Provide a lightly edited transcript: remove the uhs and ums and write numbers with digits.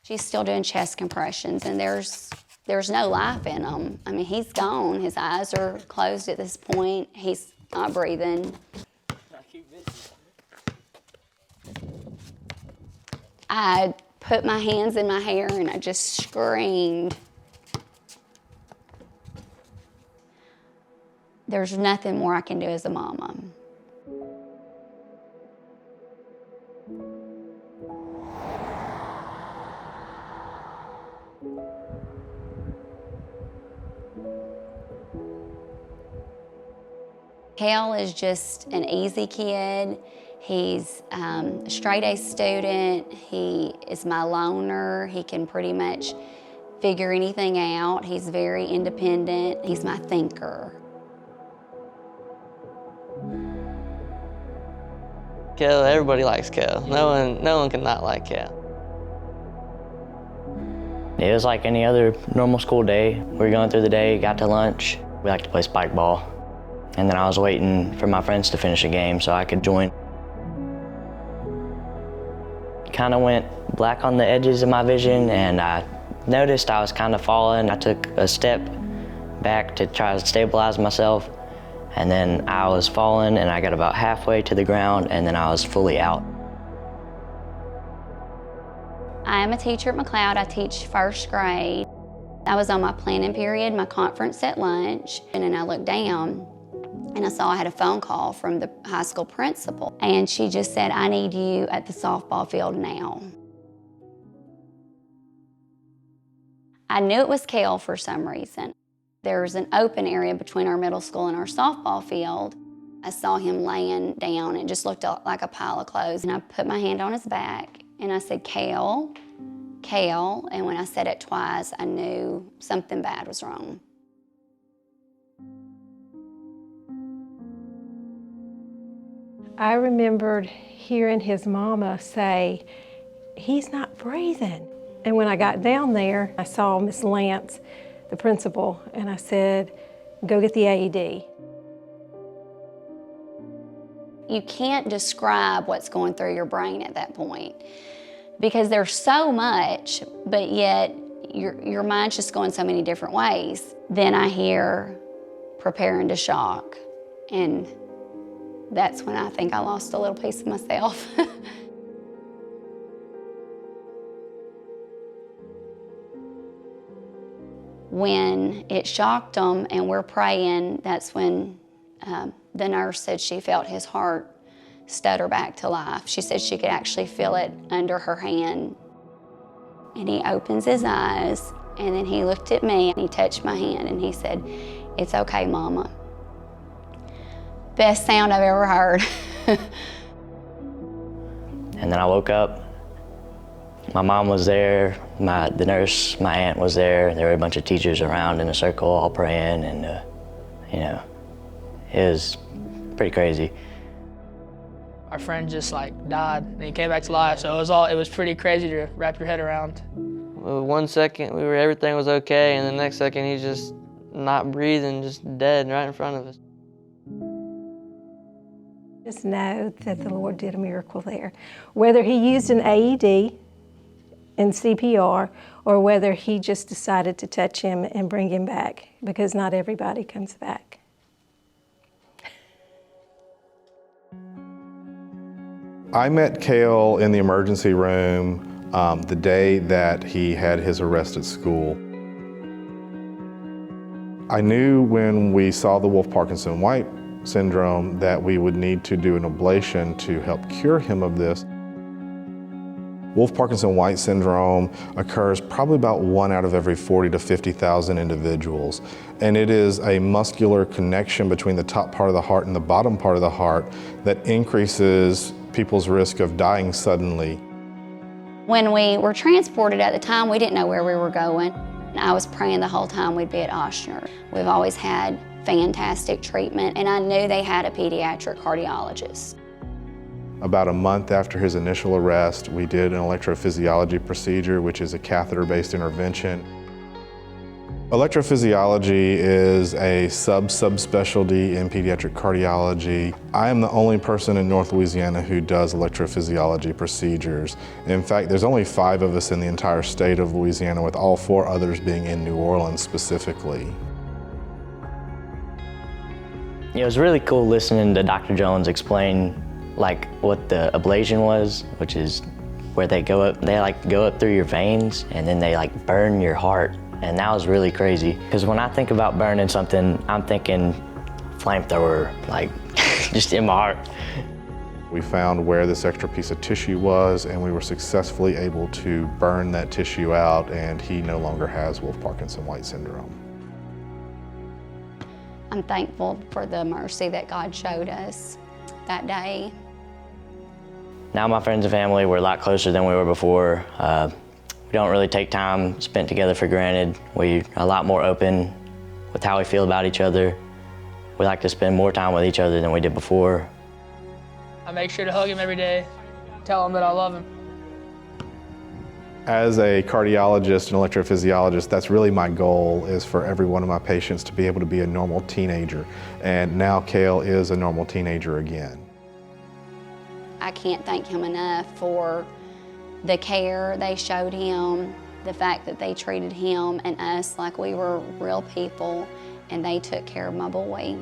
She's still doing chest compressions, and there's no life in him. I mean, he's gone. His eyes are closed at this point. He's not breathing. I put my hands in my hair and I just screamed. There's nothing more I can do as a mama. Kale is just an easy kid. He's a straight A student. He is my loner. He can pretty much figure anything out. He's very independent. He's my thinker. Kale, everybody likes Kale. No one can not like Kale. It was like any other normal school day. We were going through the day, got to lunch. We like to play spike ball. And then I was waiting for my friends to finish a game so I could join. Kind of went black on the edges of my vision, and I noticed I was kind of falling. I took a step back to try to stabilize myself, and then I was falling, and I got about halfway to the ground, and then I was fully out. I am a teacher at McLeod. I teach first grade. I was on my planning period, my conference at lunch, and then I looked down and I saw I had a phone call from the high school principal, and she just said, "I need you at the softball field now." I knew it was Kale for some reason. There's an open area between our middle school and our softball field. I saw him laying down. It just looked like a pile of clothes, and I put my hand on his back and I said, "Kale, Kale," and when I said it twice, I knew something bad was wrong. I remembered hearing his mama say, "He's not breathing." And when I got down there, I saw Miss Lance, the principal, and I said, "Go get the AED." You can't describe what's going through your brain at that point because there's so much, but yet your mind's just going so many different ways. Then I hear preparing to shock, and that's when I think I lost a little piece of myself. When it shocked him and we're praying, that's when the nurse said she felt his heart stutter back to life. She said she could actually feel it under her hand. And he opens his eyes, and then he looked at me and he touched my hand and he said, "It's okay, Mama." Best sound I've ever heard. And then I woke up. My mom was there, the nurse, my aunt was there. There were a bunch of teachers around in a circle all praying, and you know, it was pretty crazy. Our friend just died and he came back to life, so it was pretty crazy to wrap your head around. 1 second everything was okay, and the next second he's just not breathing, just dead right in front of us. Just know that the Lord did a miracle there. Whether he used an AED and CPR, or whether he just decided to touch him and bring him back, because not everybody comes back. I met Kale in the emergency room the day that he had his arrest at school. I knew when we saw the Wolff-Parkinson-White syndrome that we would need to do an ablation to help cure him of this. Wolff-Parkinson-White syndrome occurs probably about 1 out of every 40 to 50,000 individuals. And it is a muscular connection between the top part of the heart and the bottom part of the heart that increases people's risk of dying suddenly. When we were transported at the time, we didn't know where we were going. I was praying the whole time we'd be at Ochsner. We've always had fantastic treatment, and I knew they had a pediatric cardiologist. About a month after his initial arrest, we did an electrophysiology procedure, which is a catheter-based intervention. Electrophysiology is a subspecialty in pediatric cardiology. I am the only person in North Louisiana who does electrophysiology procedures. In fact, there's only 5 of us in the entire state of Louisiana, with all 4 others being in New Orleans specifically. It was really cool listening to Dr. Jones explain like what the ablation was, which is where they go up through your veins and then they like burn your heart. And that was really crazy, because when I think about burning something, I'm thinking flamethrower, like just in my heart. We found where this extra piece of tissue was, and we were successfully able to burn that tissue out, and he no longer has Wolff-Parkinson-White syndrome. I'm thankful for the mercy that God showed us that day. Now my friends and family, we're a lot closer than we were before. We don't really take time spent together for granted. We're a lot more open with how we feel about each other. We like to spend more time with each other than we did before. I make sure to hug him every day, tell him that I love him. As a cardiologist and electrophysiologist, that's really my goal, is for every one of my patients to be able to be a normal teenager. And now Kale is a normal teenager again. I can't thank him enough for the care they showed him, the fact that they treated him and us like we were real people, and they took care of my boy.